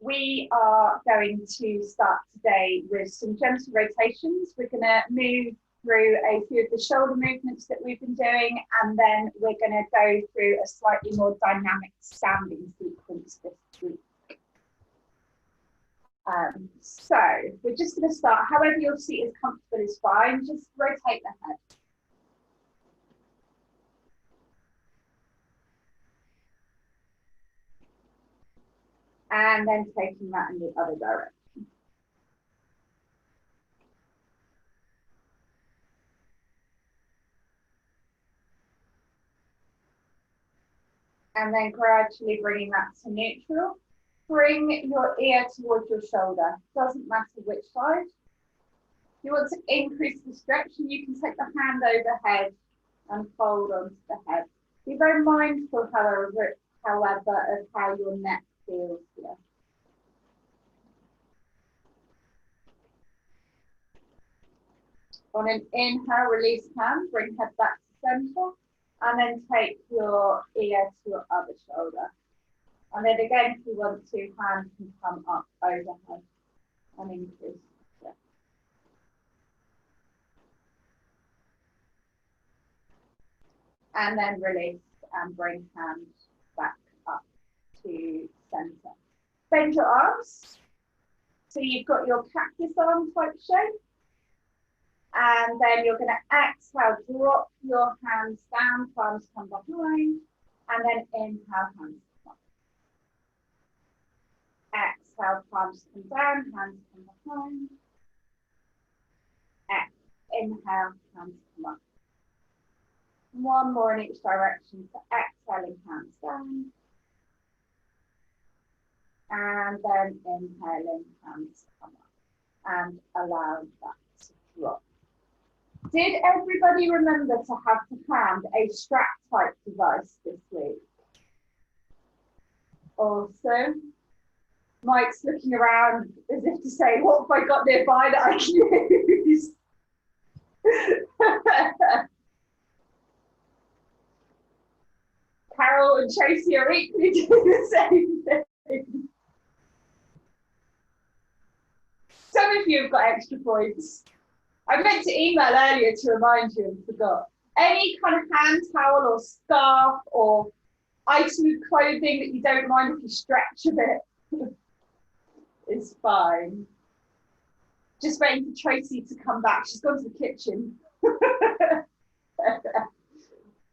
We are going to start today with some gentle rotations. We're going to move through a few of the shoulder movements that we've been doing, and then we're going to go through a slightly more dynamic standing sequence this week. So we're just going to start, however your seat is comfortable is fine, just rotate the head. And then taking that in the other direction. And then gradually bringing that to neutral. Bring your ear towards your shoulder. Doesn't matter which side. If you want to increase the stretch, you can take the hand overhead and fold onto the head. Be very mindful, however, of how your neck feels here. On an inhale, release hand, bring head back to center, and then take your ear to your other shoulder. And then again, if you want to, hand can come up overhead and increase. And then release and bring hands back up to center. Bend your arms. So you've got your cactus arm type shape. And then you're going to exhale, drop your hands down, palms come behind, and then inhale, hands come up. Exhale, palms come down, hands come behind. Inhale, hands come up. One more in each direction. So exhaling, hands down. And then inhaling, hands come up. And allow that to drop. Did everybody remember to have to hand a strap type device this week? Awesome. Mike's looking around as if to say, what have I got nearby that I can use? Carol and Tracy are equally doing the same thing. Some of you have got extra points. I meant to email earlier to remind you and forgot. Any kind of hand towel or scarf or item of clothing that you don't mind if you stretch a bit is fine. Just waiting for Tracy to come back. She's gone to the kitchen.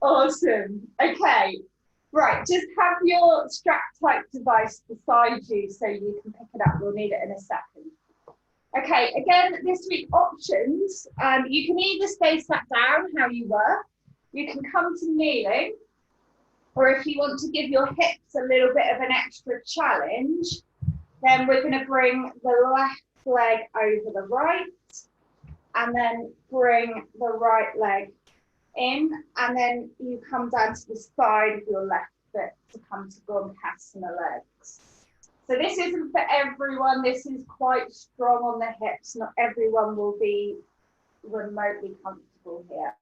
Awesome. Okay. Right, just have your strap type device beside you so you can pick it up. We'll need it in a second. Okay, again, this week options. You can either stay sat down how you were, you can come to kneeling, or if you want to give your hips a little bit of an extra challenge, then we're going to bring the left leg over the right, and then bring the right leg in, and then you come down to the side of your left foot to come to Gurukasana legs. So this isn't for everyone. This is quite strong on the hips. Not everyone will be remotely comfortable here.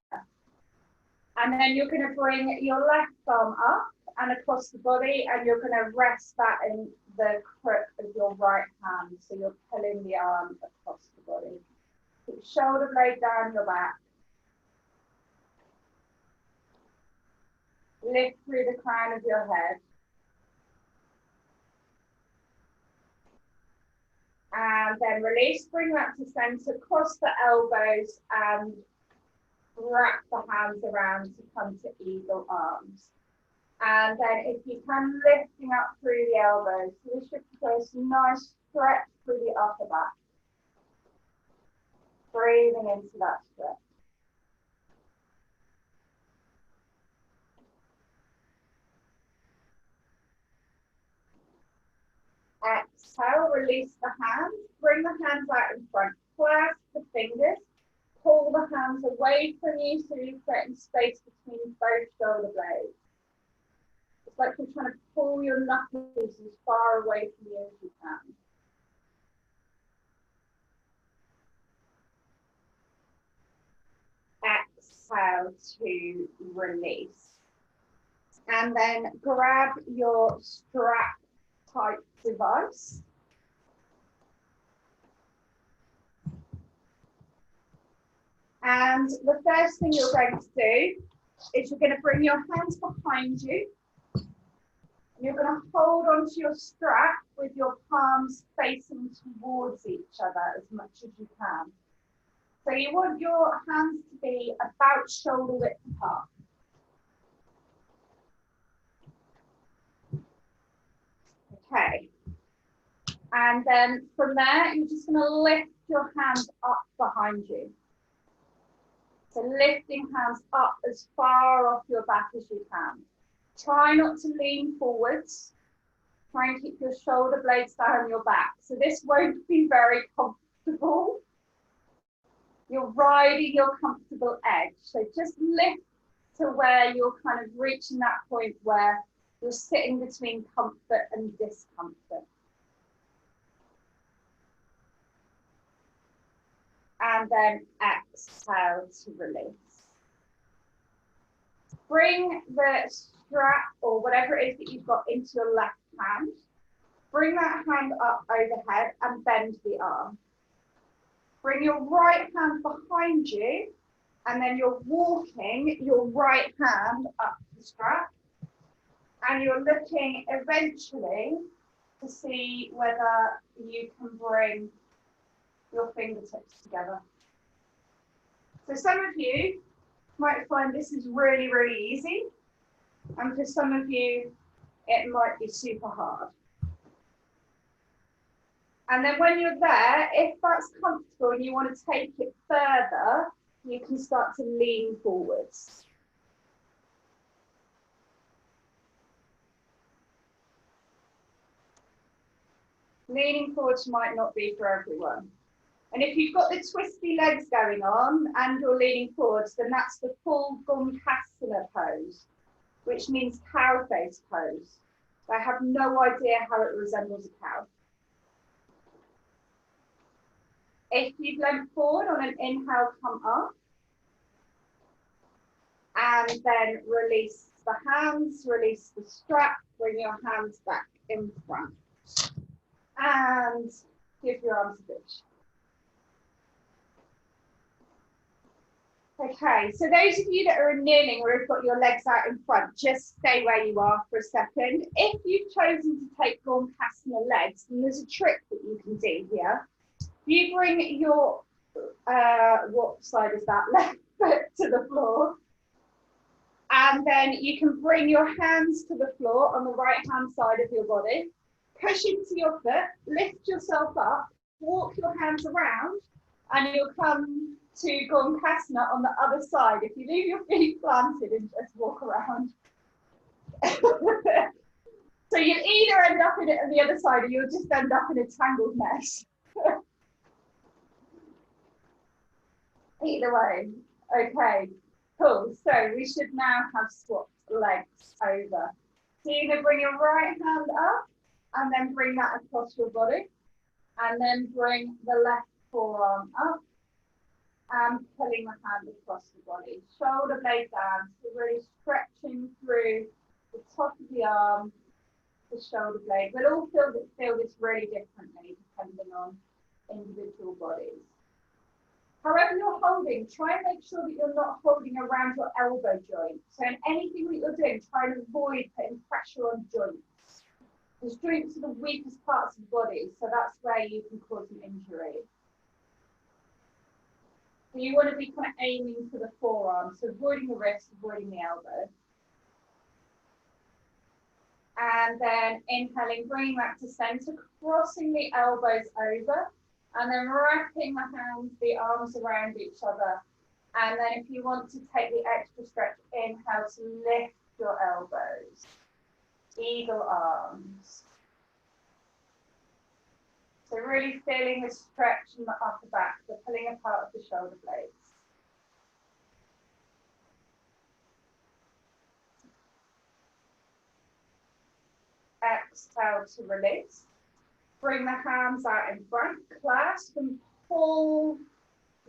And then you're going to bring your left arm up and across the body, and you're going to rest that in the crook of your right hand. So you're pulling the arm across the body. Keep shoulder blade down your back. Lift through the crown of your head. And then release, bring that to center, cross the elbows and wrap the hands around to come to eagle arms. And then if you can, lifting up through the elbows. So this should give a nice stretch through the upper back. Breathing into that stretch. Exhale, release the hands, bring the hands out in front, clasp the fingers, pull the hands away from you so you're creating space between both shoulder blades. It's like you're trying to pull your knuckles as far away from you as you can. Exhale to release. And then grab your strap type device And the first thing you're going to do is you're going to bring your hands behind you. And you're going to hold onto your strap with your palms facing towards each other as much as you can. So you want your hands to be about shoulder width apart. Okay. And then from there, you're just going to lift your hands up behind you. So lifting hands up as far off your back as you can. Try not to lean forwards. Try and keep your shoulder blades down your back. So this won't be very comfortable. You're riding your comfortable edge. So just lift to where you're kind of reaching that point where you're sitting between comfort and discomfort. And then exhale to release. Bring the strap or whatever it is that you've got into your left hand. Bring that hand up overhead and bend the arm. Bring your right hand behind you, and then you're walking your right hand up the strap. And you're looking eventually to see whether you can bring your fingertips together. So some of you might find this is really, really easy. And for some of you, it might be super hard. And then when you're there, if that's comfortable and you want to take it further, you can start to lean forwards. Leaning forwards might not be for everyone. And if you've got the twisty legs going on and you're leaning forwards, then that's the full Gomkasana pose, which means cow face pose. I have no idea how it resembles a cow. If you've leant forward on an inhale, come up. And then release the hands, release the strap, bring your hands back in front. And give your arms a push. Okay, so those of you that are kneeling or have got your legs out in front, just stay where you are for a second. If you've chosen to take Gomkasana legs, then there's a trick that you can do here. You bring your, what side is that, left foot to the floor. And then you can bring your hands to the floor on the right-hand side of your body. Push into your foot, lift yourself up, walk your hands around, and you'll come to Gomkasana on the other side. If you leave your feet planted and just walk around. So you'll either end up in it on the other side or you'll just end up in a tangled mess. Either way. Okay, cool. So we should now have swapped legs over. So you're going to bring your right hand up and then bring that across your body. And then bring the left forearm up. And pulling the hand across the body, shoulder blade down, so really stretching through the top of the arm, the shoulder blade. We'll all feel this really differently depending on individual bodies. However you're holding, try and make sure that you're not holding around your elbow joint. So in anything that you're doing, try and avoid putting pressure on joints. Because joints are the weakest parts of the body, so that's where you can cause an injury. So you want to be kind of aiming for the forearm, so avoiding the wrist, avoiding the elbow. And then inhaling, bringing that to center, crossing the elbows over, and then wrapping the hands, the arms around each other. And then if you want to take the extra stretch, inhale to lift your elbows, eagle arms. So really feeling the stretch in the upper back, the pulling apart of the shoulder blades. Exhale to release. Bring the hands out in front, clasp and pull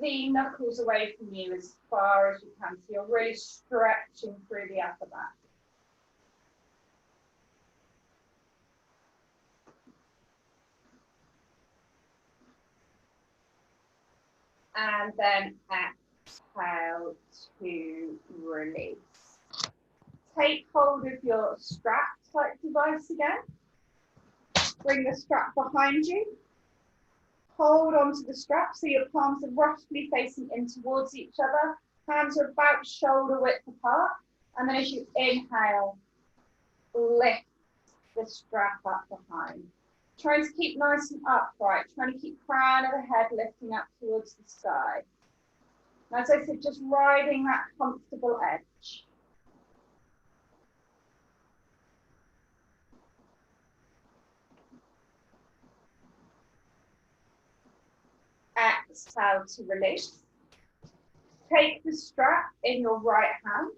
the knuckles away from you as far as you can. So you're really stretching through the upper back. And then exhale to release. Take hold of your strap type device again. Bring the strap behind you. Hold onto the strap so your palms are roughly facing in towards each other. Hands are about shoulder width apart. And then as you inhale, lift the strap up behind. Trying to keep nice and upright. Trying to keep crown of the head lifting up towards the sky. And as I said, just riding that comfortable edge. Exhale to release. Take the strap in your right hand.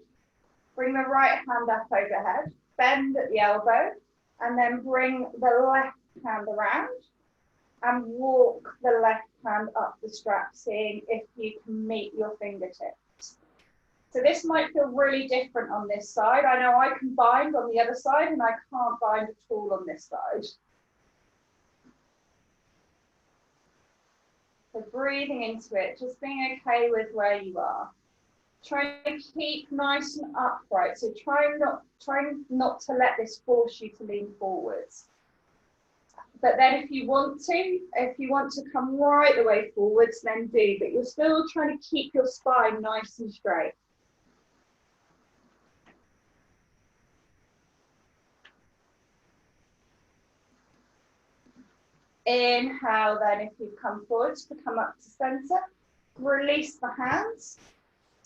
Bring the right hand up overhead. Bend at the elbow. And then bring the left hand around. And walk the left hand up the strap, seeing if you can meet your fingertips. So this might feel really different on this side. I know I can bind on the other side and I can't bind at all on this side. So breathing into it, just being okay with where you are. Try to keep nice and upright. So try not to let this force you to lean forwards. But then if you want to come right the way forwards, then do. But you're still trying to keep your spine nice and straight. Inhale then, if you've come forwards, to come up to center. Release the hands.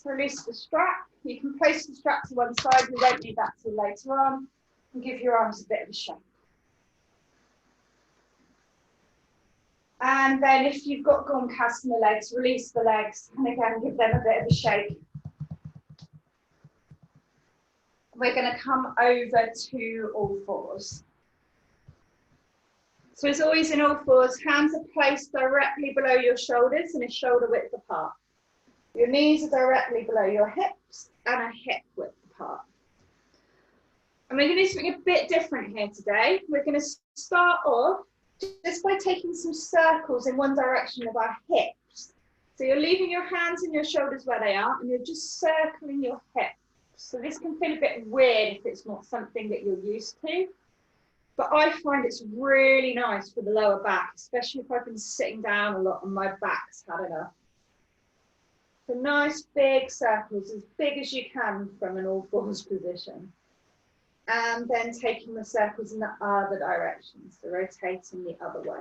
Release the strap. You can place the strap to one side. We won't need that till later on. And give your arms a bit of a shake. And then if you've got Gonkasana legs, release the legs. And again, give them a bit of a shake. We're going to come over to all fours. So as always in all fours, hands are placed directly below your shoulders and a shoulder width apart. Your knees are directly below your hips and a hip width apart. And we're going to do something a bit different here today. We're going to start off just by taking some circles in one direction of our hips. So you're leaving your hands and your shoulders where they are and you're just circling your hips. So this can feel a bit weird if it's not something that you're used to. But I find it's really nice for the lower back, especially if I've been sitting down a lot and my back's had enough. So nice big circles, as big as you can from an all fours position. And then taking the circles in the other direction, so rotating the other way.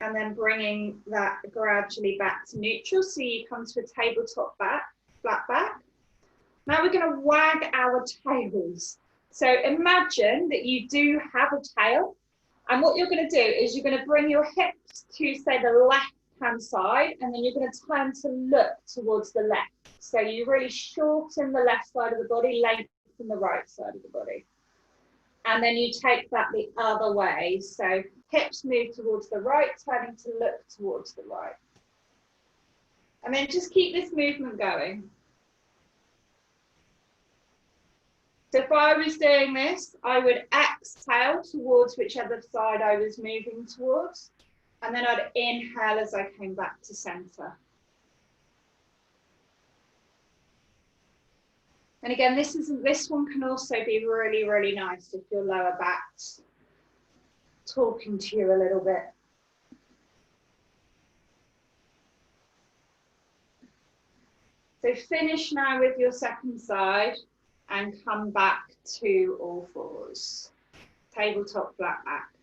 And then bringing that gradually back to neutral. So you come to a tabletop back, flat back. Now we're going to wag our tails. So imagine that you do have a tail. And what you're going to do is you're going to bring your hips to, say, the left-hand side. And then you're going to turn to look towards the left. So you really shorten the left side of the body, lengthen the right side of the body. And then you take that the other way. So hips move towards the right, turning to look towards the right. And then just keep this movement going. So if I was doing this, I would exhale towards whichever side I was moving towards. And then I'd inhale as I came back to center. And again, this one can also be really, really nice if your lower back's talking to you a little bit. So finish now with your second side and come back to all fours. Tabletop flat back.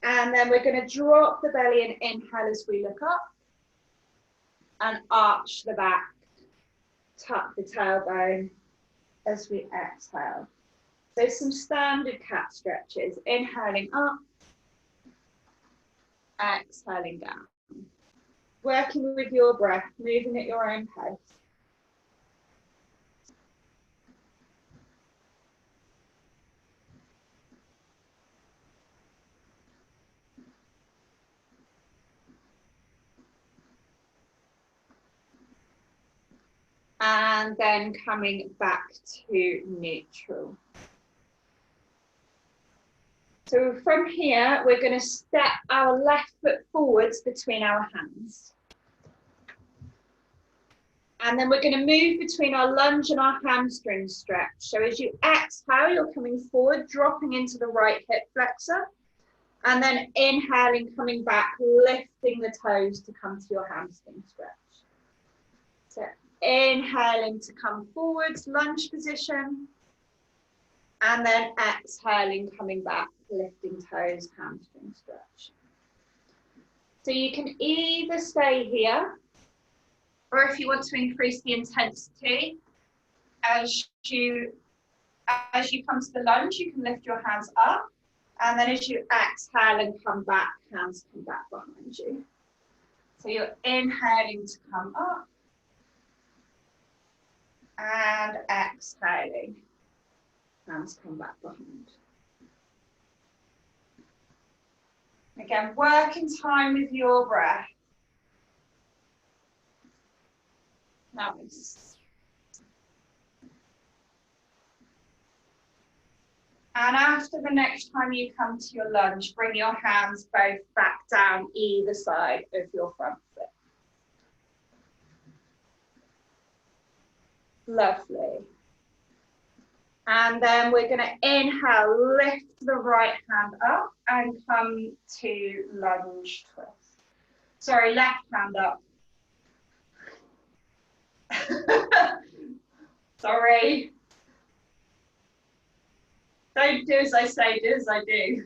And then we're going to drop the belly and inhale as we look up. And arch the back. Tuck the tailbone as we exhale. So some standard cat stretches. Inhaling up. Exhaling down. Working with your breath, moving at your own pace. And then coming back to neutral. So from here, we're going to step our left foot forwards between our hands. And then we're going to move between our lunge and our hamstring stretch. So as you exhale, you're coming forward, dropping into the right hip flexor. And then inhaling, coming back, lifting the toes to come to your hamstring stretch. So inhaling to come forwards, lunge position. And then exhaling, coming back, lifting toes, hamstring stretch. So you can either stay here, or if you want to increase the intensity, as you come to the lunge, you can lift your hands up. And then as you exhale and come back, hands come back behind you. So you're inhaling to come up. And exhaling, hands come back behind. Again, work in time with your breath. Nice. And after the next time you come to your lunge, bring your hands both back down either side of your front foot. Lovely. And then we're going to inhale, lift the right hand up and come to lunge twist. Sorry, left hand up. Sorry. Don't do as I say, do as I do.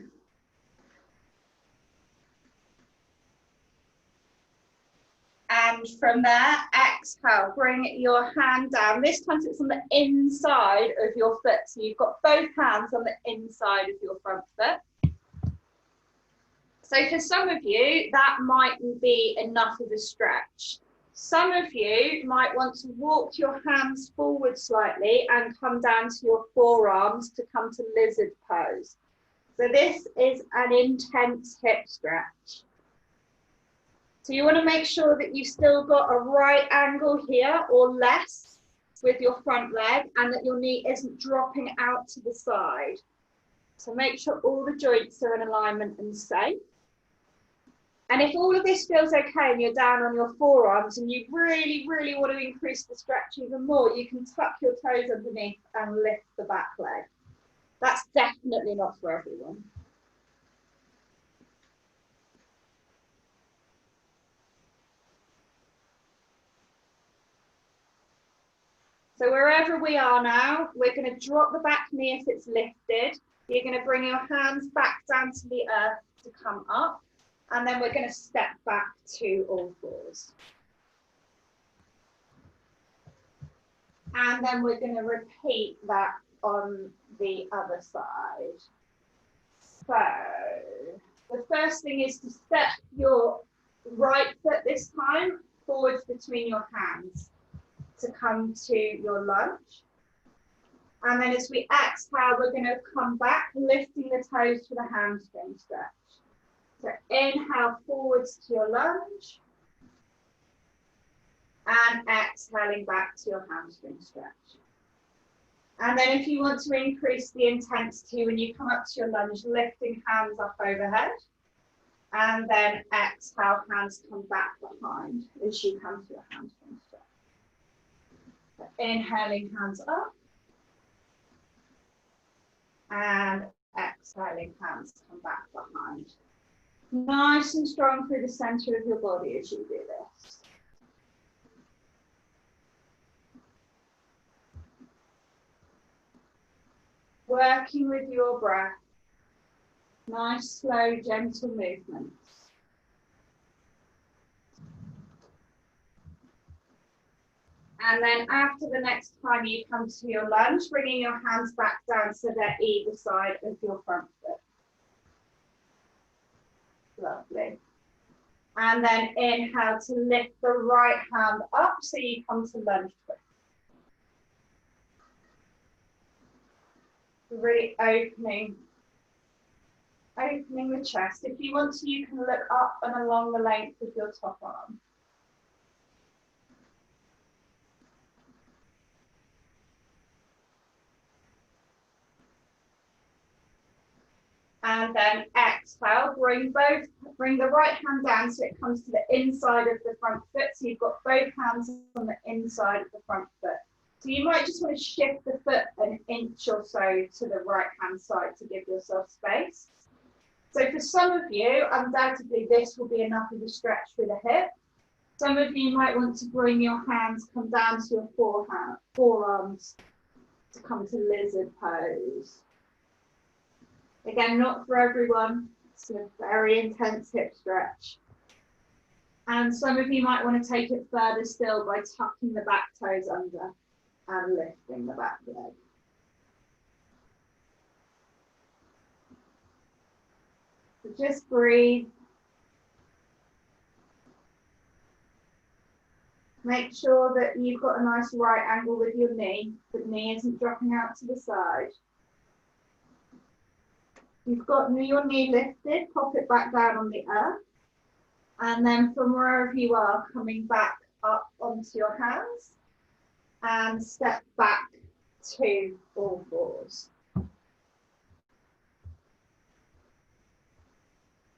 And from there, exhale, bring your hand down. This time it's on the inside of your foot. So you've got both hands on the inside of your front foot. So for some of you, that might be enough of a stretch. Some of you might want to walk your hands forward slightly and come down to your forearms to come to lizard pose. So this is an intense hip stretch. So you want to make sure that you've still got a right angle here or less with your front leg and that your knee isn't dropping out to the side. So make sure all the joints are in alignment and safe. And if all of this feels okay and you're down on your forearms and you really, really want to increase the stretch even more, you can tuck your toes underneath and lift the back leg. That's definitely not for everyone. So wherever we are now, we're going to drop the back knee if it's lifted. You're going to bring your hands back down to the earth to come up. And then we're going to step back to all fours. And then we're going to repeat that on the other side. So the first thing is to step your right foot this time forwards between your hands to come to your lunge. And then as we exhale, we're going to come back, lifting the toes for the hamstring stretch. So inhale forwards to your lunge. And exhaling back to your hamstring stretch. And then if you want to increase the intensity when you come up to your lunge, lifting hands up overhead. And then exhale, hands come back behind as you come to your hamstring stretch. So inhaling, hands up. And exhaling, hands come back behind. Nice and strong through the center of your body as you do this. Working with your breath. Nice, slow, gentle movements. And then after the next time you come to your lunge, bringing your hands back down so they're either side of your front foot. Lovely. And then inhale to lift the right hand up so you come to lunge twist. Really opening the chest. If you want to, you can look up and along the length of your top arm. And then exhale, bring the right hand down so it comes to the inside of the front foot. So you've got both hands on the inside of the front foot. So you might just want to shift the foot an inch or so to the right hand side to give yourself space. So for some of you, undoubtedly this will be enough of a stretch for the hip. Some of you might want to bring your hands, come down to your forearms to come to lizard pose. Again, not for everyone. It's a very intense hip stretch. And some of you might want to take it further still by tucking the back toes under and lifting the back leg. So just breathe. Make sure that you've got a nice right angle with your knee. The knee isn't dropping out to the side. You've got your knee lifted, pop it back down on the earth. And then from wherever you are, coming back up onto your hands and step back to all fours.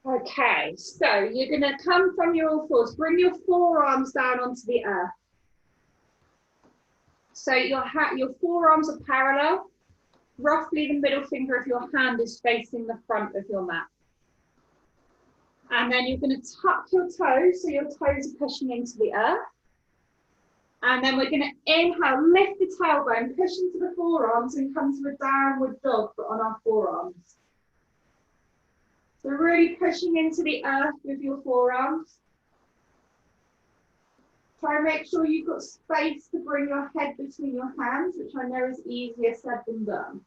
Okay, so you're going to come from your all fours, bring your forearms down onto the earth. So your forearms are parallel. Roughly the middle finger of your hand is facing the front of your mat. And then you're going to tuck your toes, so your toes are pushing into the earth. And then we're going to inhale, lift the tailbone, push into the forearms and come to a downward dog, but on our forearms. So really pushing into the earth with your forearms. Try and make sure you've got space to bring your head between your hands, which I know is easier said than done.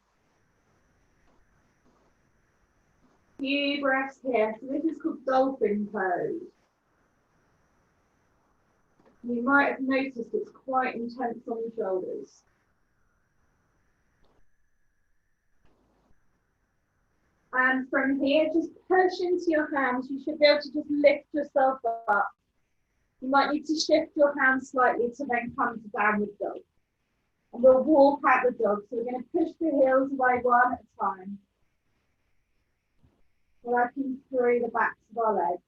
Few breaths here. So this is called dolphin pose. You might have noticed it's quite intense on the shoulders. And from here, just push into your hands. You should be able to just lift yourself up. You might need to shift your hands slightly to then come to downward dog. And we'll walk out the dog. So we're going to push the heels away one at a time. Working through the backs of our legs.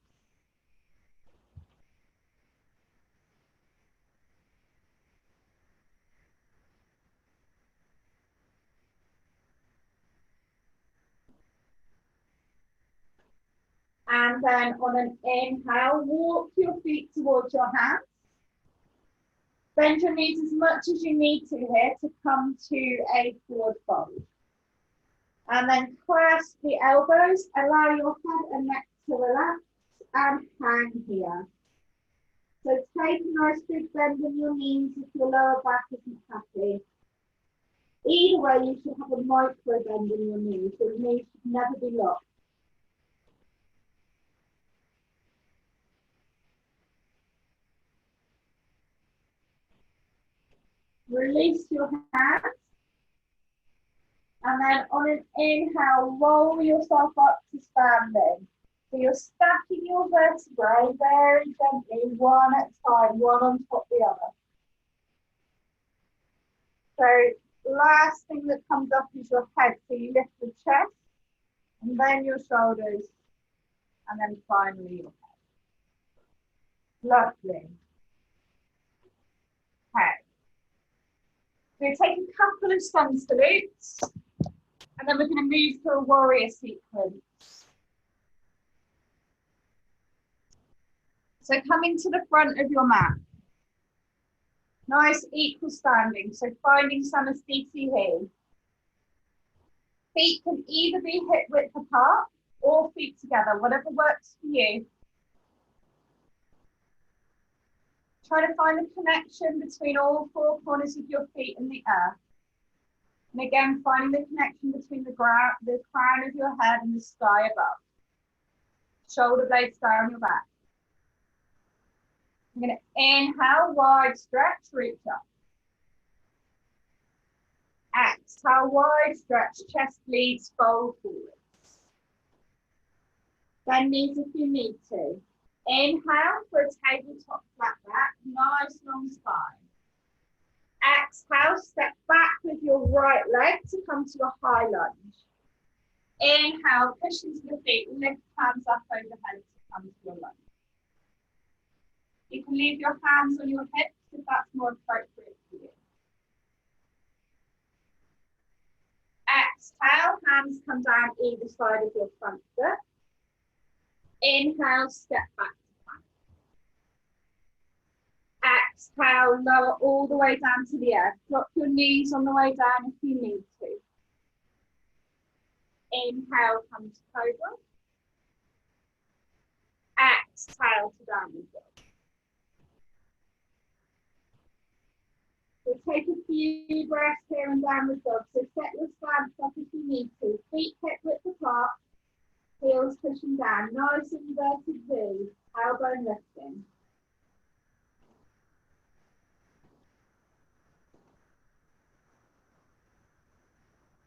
And then on an inhale, walk your feet towards your hands. Bend your knees as much as you need to here to come to a forward fold. And then clasp the elbows, allow your head and neck to relax and hang here. So take a nice big bend in your knees if your lower back isn't happy. Either way, you should have a micro bend in your knees. Your knees should never be locked. Release your hands. And then on an inhale, roll yourself up to standing. So you're stacking your vertebrae very gently, one at a time, one on top of the other. So last thing that comes up is your head. So you lift the chest, and then your shoulders, and then finally your head. Lovely. Okay. So take a couple of sun salutes. And then we're going to move to a warrior sequence. So coming to the front of your mat. Nice equal standing. So finding some asthiti here. Feet can either be hip width apart or feet together, whatever works for you. Try to find the connection between all four corners of your feet and the earth. And again, finding the connection between the crown of your head and the sky above. Shoulder blades down your back. I'm going to inhale, wide stretch, reach up. Exhale, wide stretch, chest leads, fold forwards. Bend knees if you need to. Inhale for a tabletop flat back, nice long spine. Exhale, step back with your right leg to come to a high lunge. Inhale, push into the feet, lift hands up overhead to come to your lunge. You can leave your hands on your hips if that's more appropriate for you. Exhale, hands come down either side of your front foot. Inhale, step back to plank. Exhale, lower all the way down to the earth. Drop your knees on the way down if you need to. Inhale, come to cobra. Exhale to downward dog. We'll take a few breaths here and downward dog. So set your stance up if you need to. Feet hip width apart. Heels pushing down. Nice inverted V. Tailbone lifting.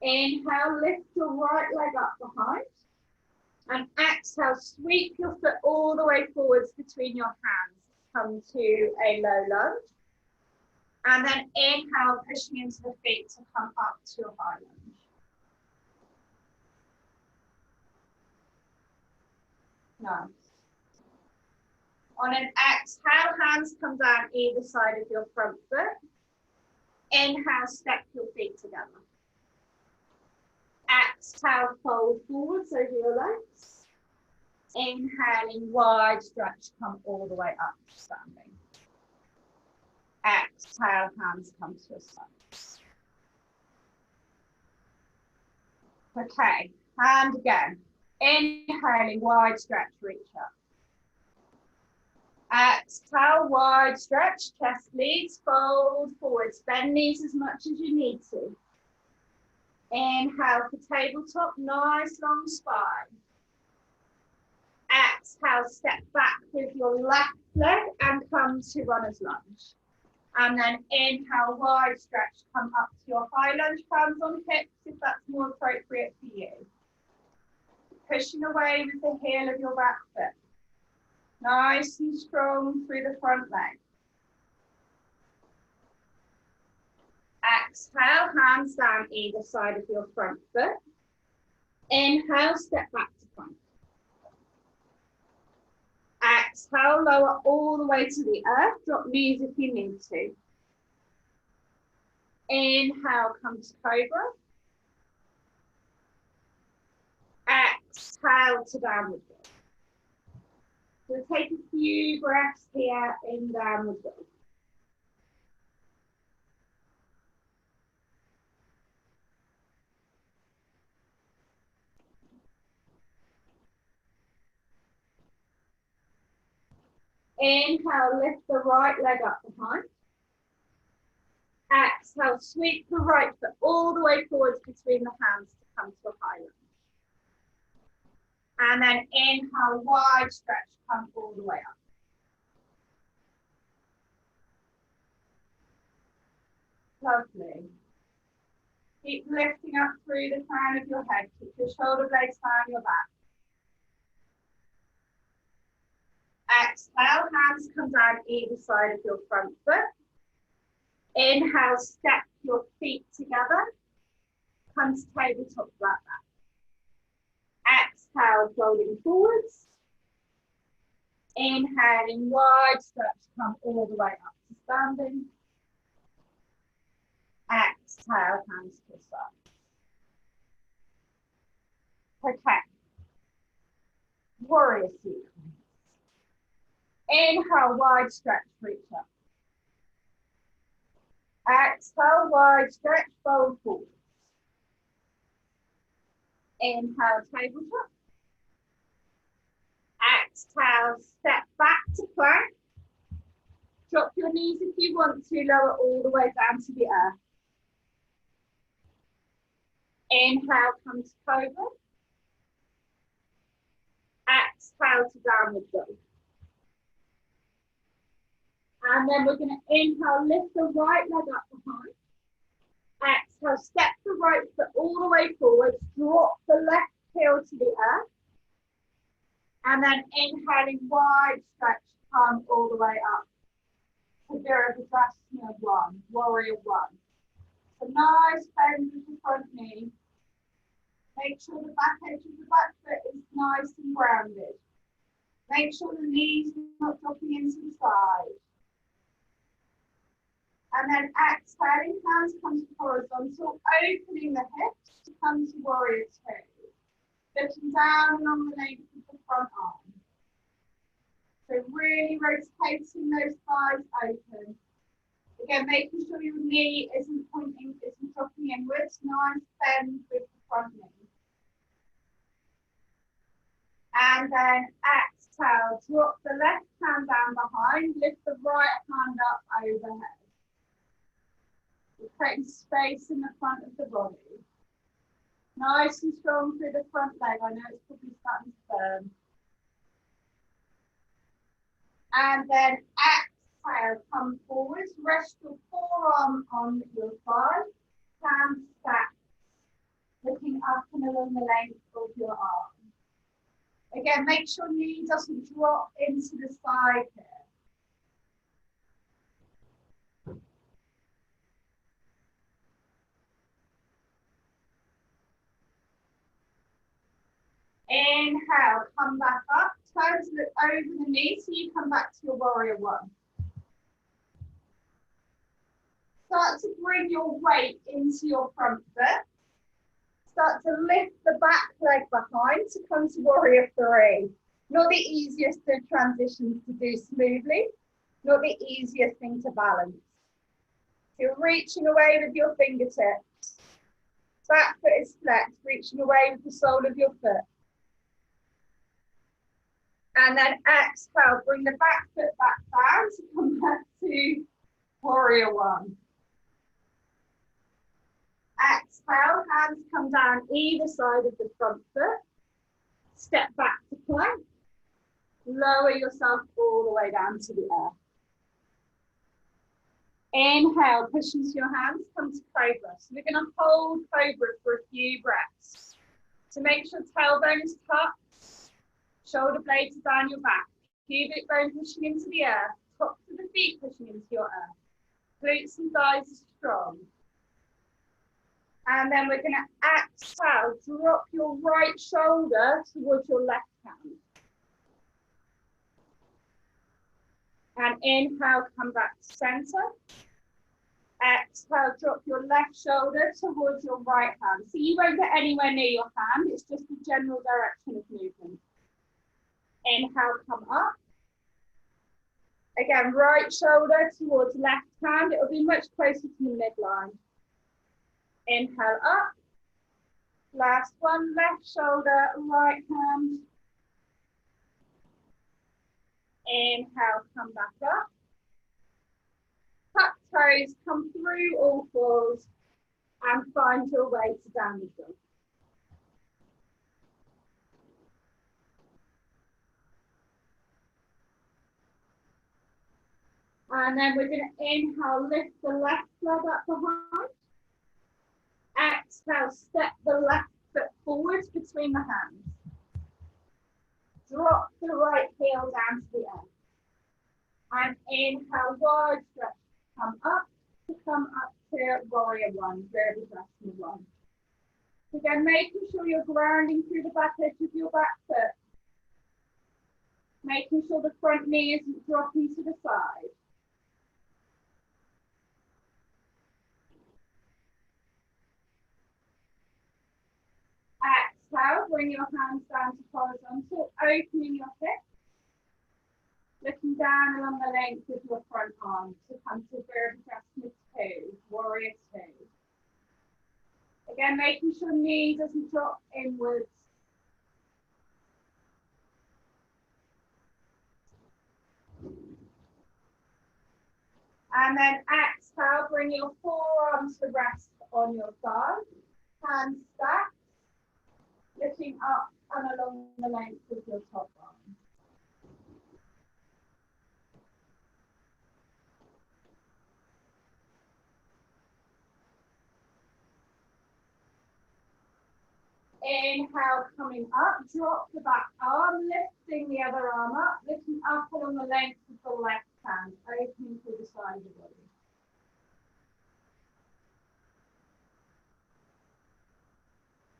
Inhale, lift your right leg up behind. And exhale, sweep your foot all the way forwards between your hands. Come to a low lunge. And then inhale, pushing into the feet to come up to a high lunge. Nice. On an exhale, hands come down either side of your front foot. Inhale, step your feet together. Exhale, fold forwards over your legs. Inhaling, wide stretch, come all the way up to standing. Exhale, hands come to your sides. Okay, and again. Inhaling, wide stretch, reach up. Exhale, wide stretch, chest leads, fold forwards. Bend knees as much as you need to. Inhale for tabletop, nice long spine. Exhale, step back with your left leg and come to runner's lunge. And then inhale, wide stretch, come up to your high lunge, hands on hips if that's more appropriate for you. Pushing away with the heel of your back foot. Nice and strong through the front leg. Exhale, hands down either side of your front foot. Inhale, step back to plank. Exhale, lower all the way to the earth. Drop knees if you need to. Inhale, come to cobra. Exhale to downward dog. We'll take a few breaths here in downward dog. Inhale, lift the right leg up behind. Exhale, sweep the right foot all the way forwards between the hands to come to a high lunge. And then inhale, wide stretch, come all the way up. Lovely. Keep lifting up through the crown of your head. Keep your shoulder blades down your back. Exhale, hands come down either side of your front foot. Inhale, step your feet together. Come to tabletop flat back. Exhale, folding forwards. Inhaling, wide stretch, come all the way up to standing. Exhale, hands to the side. Okay. Warrior sequence. Inhale, wide stretch, reach up. Exhale, wide stretch, fold forwards. Inhale, tabletop. Exhale, step back to plank. Drop your knees if you want to, lower all the way down to the earth. Inhale, come to cobra. Exhale to downward dog. And then we're going to inhale, lift the right leg up behind. Exhale, step the right foot all the way forward. Drop the left heel to the earth. And then inhaling, wide stretch, come all the way up. Virabhadrasana 1, warrior 1. So nice bend with the front knee. Make sure the back edge of the back foot is nice and grounded. Make sure the knees are not dropping into the side. And then exhaling, hands come to horizontal, opening the hips to come to warrior two. Looking down along the length of the front arm. So really rotating those thighs open. Again, making sure your knee isn't dropping inwards. Nice bend with the front knee. And then exhale, drop the left hand down behind, lift the right hand up overhead. You're creating space in the front of the body. Nice and strong through the front leg. I know it's probably starting to burn. And then exhale, come forward, rest your forearm on your thigh, hands stacked, looking up and along the length of your arm. Again, make sure knee doesn't drop into the side here. Inhale, come back up, turn to look over the knee so you come back to your warrior one. Start to bring your weight into your front foot. Start to lift the back leg behind to come to warrior three. Not the easiest of transitions to do smoothly, not the easiest thing to balance. You're reaching away with your fingertips. Back foot is flexed, reaching away with the sole of your foot. And then exhale, bring the back foot back down to come back to warrior one. Exhale, hands come down either side of the front foot. Step back to plank. Lower yourself all the way down to the earth. Inhale, push into your hands, come to cobra. So we're going to hold cobra for a few breaths. So make sure tailbone is tucked, shoulder blades are down your back, pubic bone pushing into the earth, tops of the feet pushing into your earth. Glutes and thighs are strong. And then we're going to exhale, drop your right shoulder towards your left hand. And inhale, come back to center. Exhale, drop your left shoulder towards your right hand. So you won't get anywhere near your hand, it's just the general direction of movement. Inhale, come up. Again, right shoulder towards left hand. It'll be much closer to the midline. Inhale up. Last one, left shoulder, right hand. Inhale, come back up. Tuck toes, come through all fours and find your way to downward dog. And then we're going to inhale, lift the left leg up behind. Exhale, step the left foot forwards between the hands. Drop the right heel down to the earth. And inhale, wide stretch. Come up to warrior one, very Virabhadrasana one. Again, making sure you're grounding through the back edge of your back foot. Making sure the front knee isn't dropping to the side. Exhale, bring your hands down to horizontal, opening your hips. Looking down along the length of your front arm to come to Virabhadrasana 2, warrior 2. Again, making sure knee doesn't drop inwards. And then exhale, bring your forearms to rest on your thigh. Hands stacked. Looking up and along the length of your top arm. Inhale, coming up, drop the back arm, lifting the other arm up, looking up along the length of the left hand, opening to the side of the body. .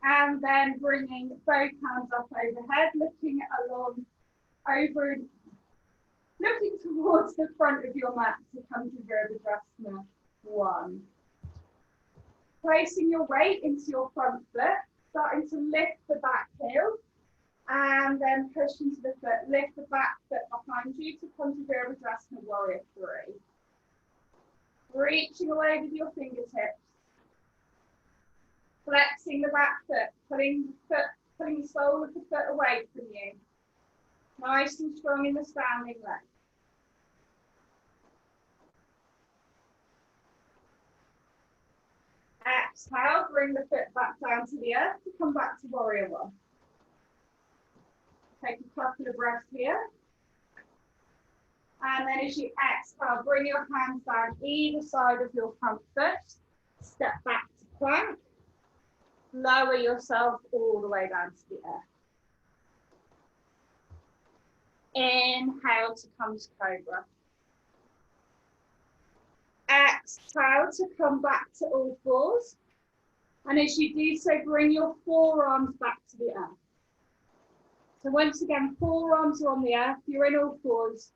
And then bringing both hands up overhead, looking along over, looking towards the front of your mat to come to Virabhadrasana 1. Placing your weight into your front foot, starting to lift the back heel, and then push into the foot, lift the back foot behind you to come to Virabhadrasana Warrior 3. Reaching away with your fingertips, flexing the back foot, pulling the sole of the foot away from you. Nice and strong in the standing leg. Exhale, bring the foot back down to the earth to come back to Warrior 1. Take a couple of breaths here. And then as you exhale, bring your hands down either side of your front foot. Step back to plank. Lower yourself all the way down to the earth. Inhale to come to Cobra. Exhale to come back to all fours. And as you do so, bring your forearms back to the earth. So once again, forearms are on the earth. You're in all fours.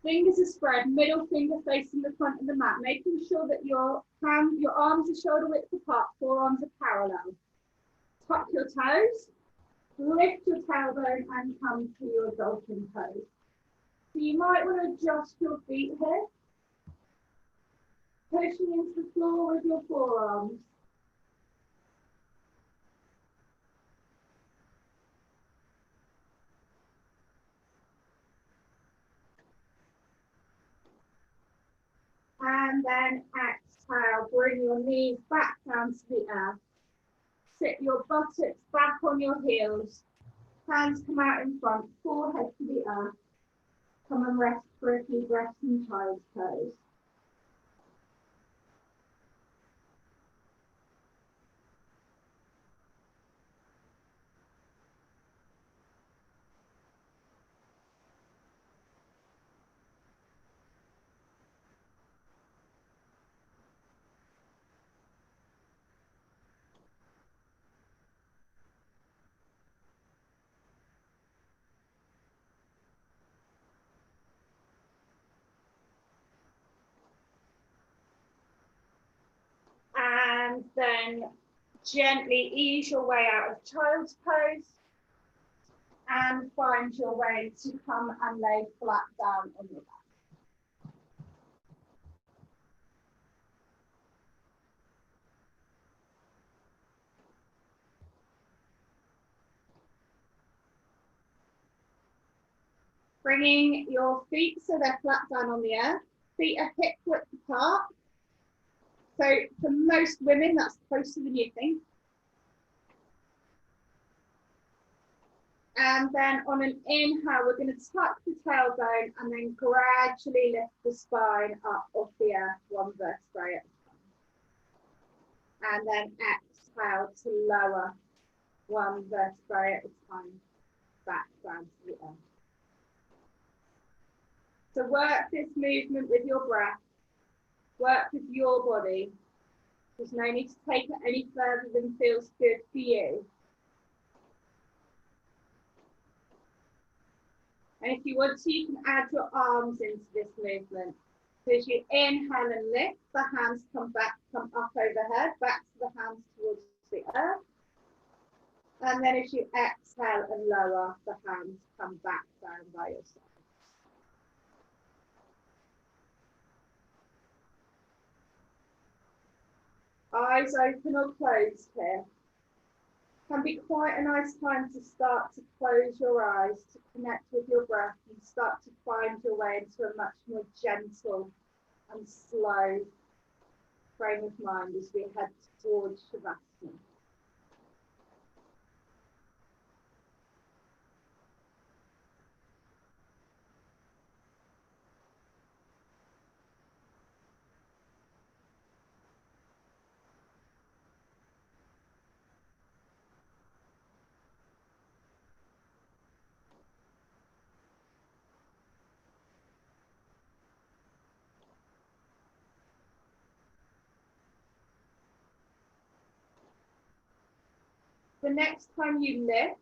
Fingers are spread, middle finger facing the front of the mat, making sure that your arms are shoulder width apart, forearms are parallel. Tuck your toes, lift your tailbone and come to your dolphin pose. So you might want to adjust your feet here, pushing into the floor with your forearms. And then exhale, bring your knees back down to the earth. Sit your buttocks back on your heels. Hands come out in front, forehead to the earth. Come and rest for a few breaths in child's pose. And then gently ease your way out of child's pose and find your way to come and lay flat down on your back. Bringing your feet so they're flat down on the earth. Feet are hip width apart. So for most women, that's closer than you think. And then on an inhale, we're going to tuck the tailbone and then gradually lift the spine up off the earth, one vertebrae at a time. And then exhale to lower one vertebrae at a time, back down to the earth. So work this movement with your breath, work with your body. There's no need to take it any further than feels good for you. And if you want to, you can add your arms into this movement. So as you inhale and lift, the hands come up overhead, back to the hands towards the earth. And then as you exhale and lower, the hands come back down by your side. Eyes open or closed here. Can be quite a nice time to start to close your eyes, to connect with your breath and start to find your way into a much more gentle and slow frame of mind as we head towards Shavasana. The next time you lift,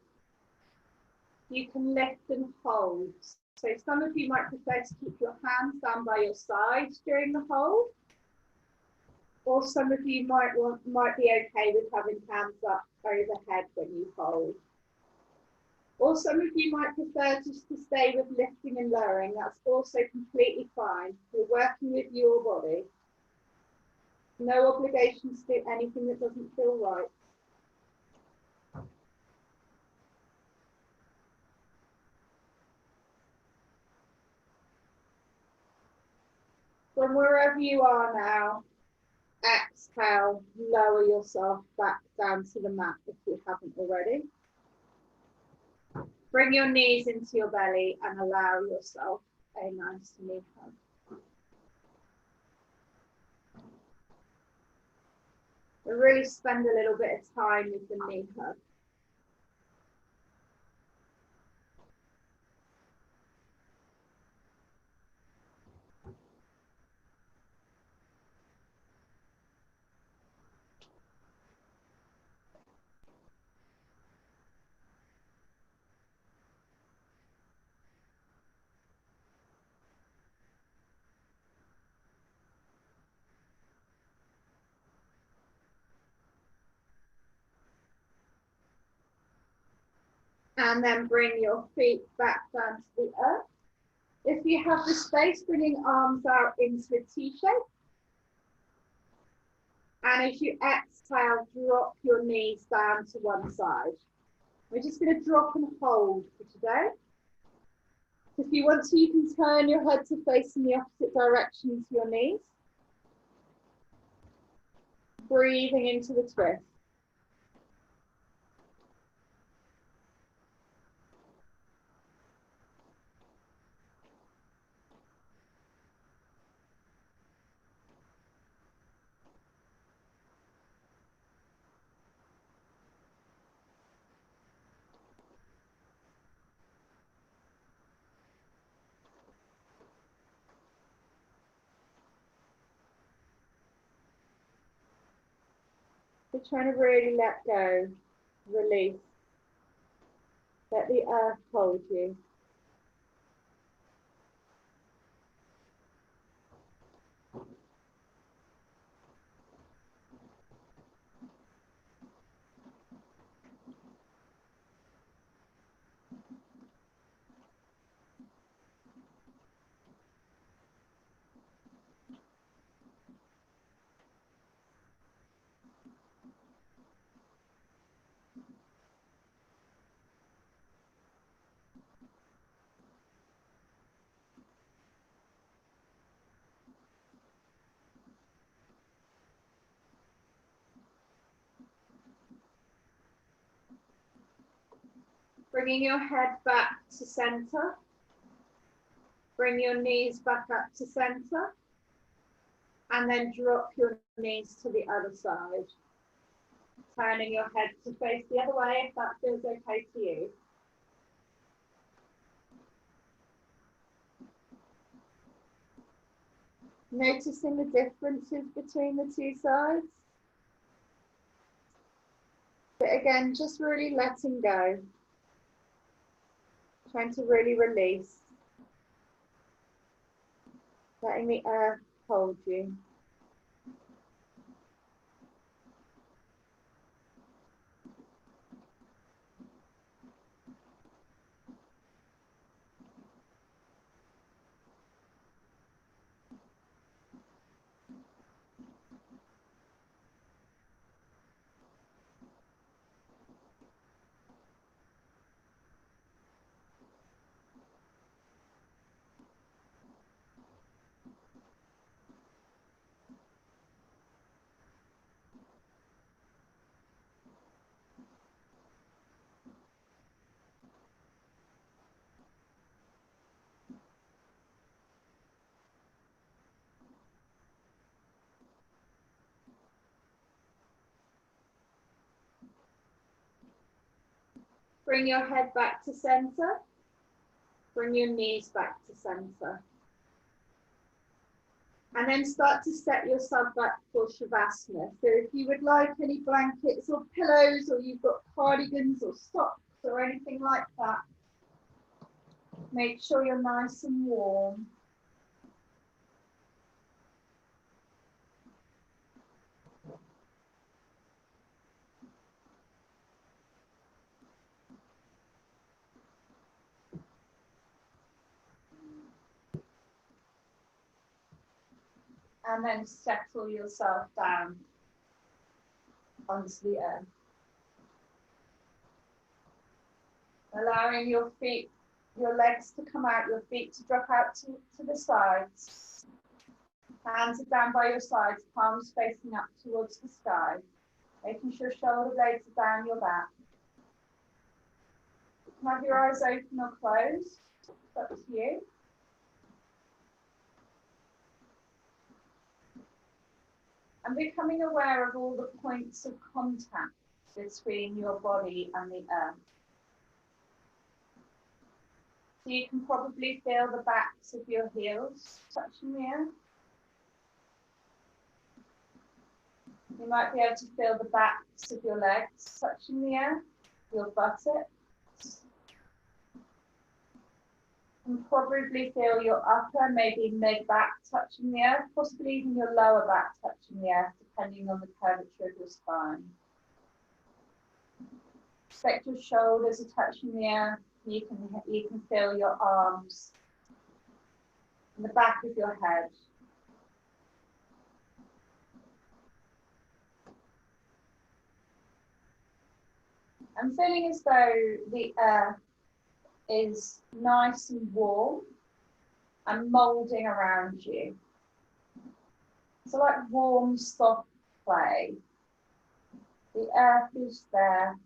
you can lift and hold. So some of you might prefer to keep your hands down by your sides during the hold, or some of you might be okay with having hands up overhead when you hold. Or some of you might prefer just to stay with lifting and lowering. That's also completely fine. You're working with your body. No obligation to do anything that doesn't feel right. From wherever you are now, exhale, lower yourself back down to the mat if you haven't already. Bring your knees into your belly and allow yourself a nice knee hug. And really spend a little bit of time with the knee hug. And then bring your feet back down to the earth. If you have the space, bringing arms out into a T-shape. And as you exhale, drop your knees down to one side. We're just going to drop and hold for today. If you want to, you can turn your head to face in the opposite direction to your knees. Breathing into the twist. We're trying to really let go, release. Let the earth hold you. Bringing your head back to center. Bring your knees back up to center. And then drop your knees to the other side. Turning your head to face the other way if that feels okay to you. Noticing the differences between the two sides. But again, just really letting go. Trying to really release. Letting the earth hold you. Bring your head back to center. Bring your knees back to center. And then start to set yourself up for Shavasana. So if you would like any blankets or pillows, or you've got cardigans or socks or anything like that, make sure you're nice and warm. And then settle yourself down onto the earth. Allowing your feet, your legs to come out, your feet to drop out to the sides. Hands are down by your sides, palms facing up towards the sky. Making sure shoulder blades are down your back. You can have your eyes open or closed. It's up to you. And becoming aware of all the points of contact between your body and the earth. So you can probably feel the backs of your heels touching the earth. You might be able to feel the backs of your legs touching the earth, your buttocks. And probably feel your upper, maybe mid-back touching the earth, possibly even your lower back touching the earth, depending on the curvature of your spine. Expect your shoulders are touching the earth. You can feel your arms and the back of your head. I'm feeling as though the earth is nice and warm and moulding around you. So like warm, soft clay. The earth is there,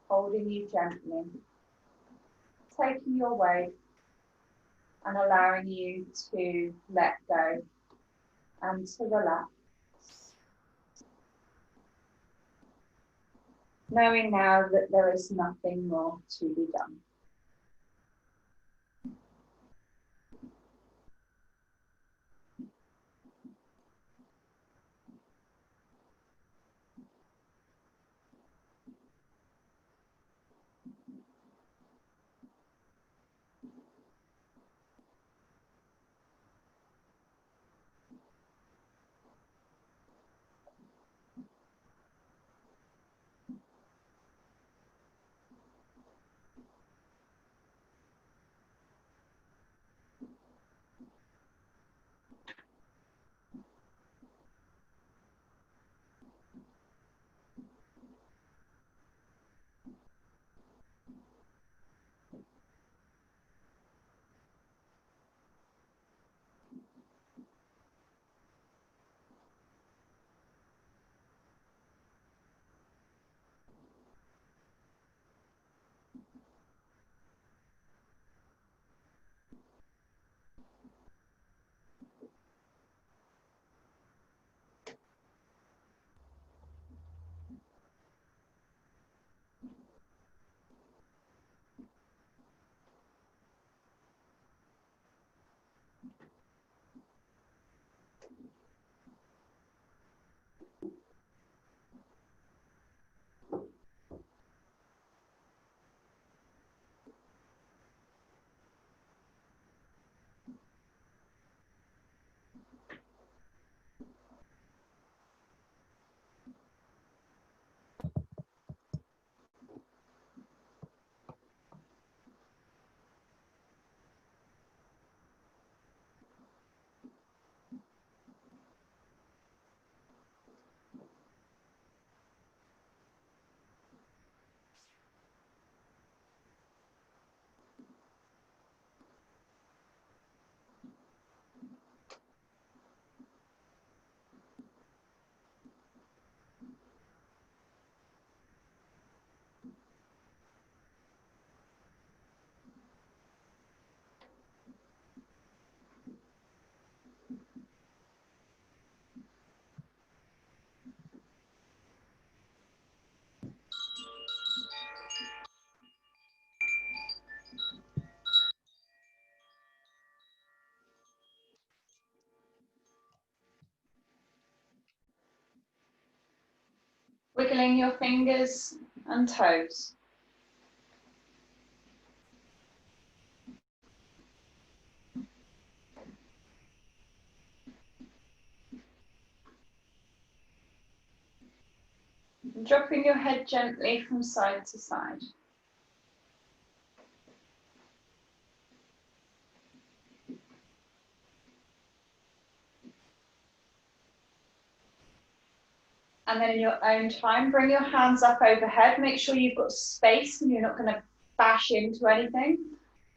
holding you gently, taking your weight and allowing you to let go and to relax. Knowing now that there is nothing more to be done. wiggling your fingers and toes. And dropping your head gently from side to side. And then in your own time, bring your hands up overhead. Make sure you've got space and you're not going to bash into anything.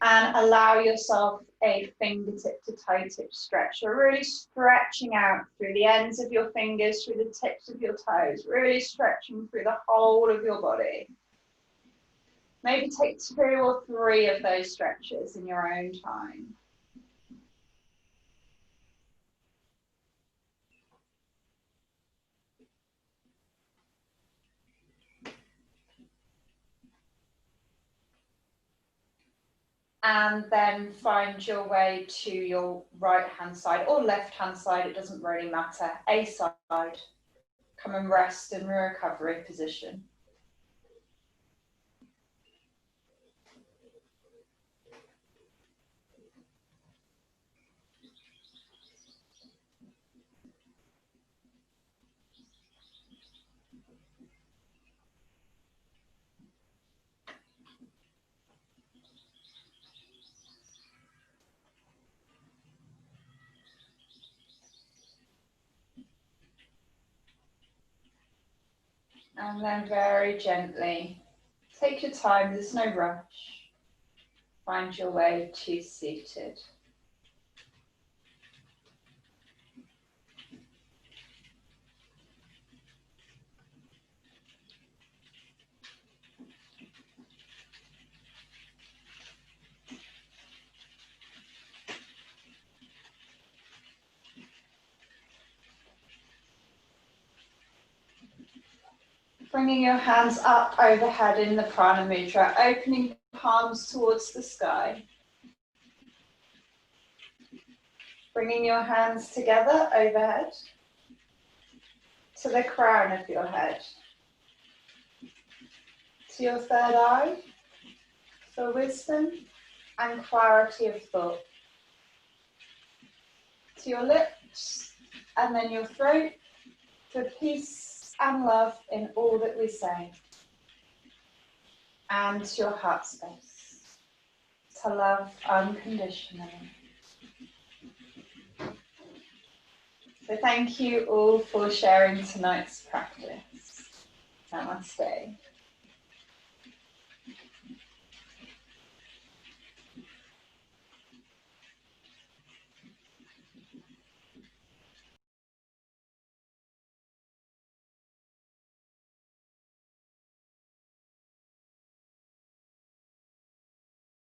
And allow yourself a fingertip to toe tip stretch. So really stretching out through the ends of your fingers, through the tips of your toes, really stretching through the whole of your body. Maybe take 2 or 3 of those stretches in your own time. And then find your way to your right hand side or left hand side, it doesn't really matter, a side. Come and rest in a recovery position. And then very gently, take your time, there's no rush. Find your way to seated. Bringing your hands up overhead in the prana mudra, opening palms towards the sky. Bringing your hands together overhead to the crown of your head, to your third eye for wisdom and clarity of thought, to your lips and then your throat for peace and love in all that we say, and to your heart space to love unconditionally. So thank you all for sharing tonight's practice. Namaste.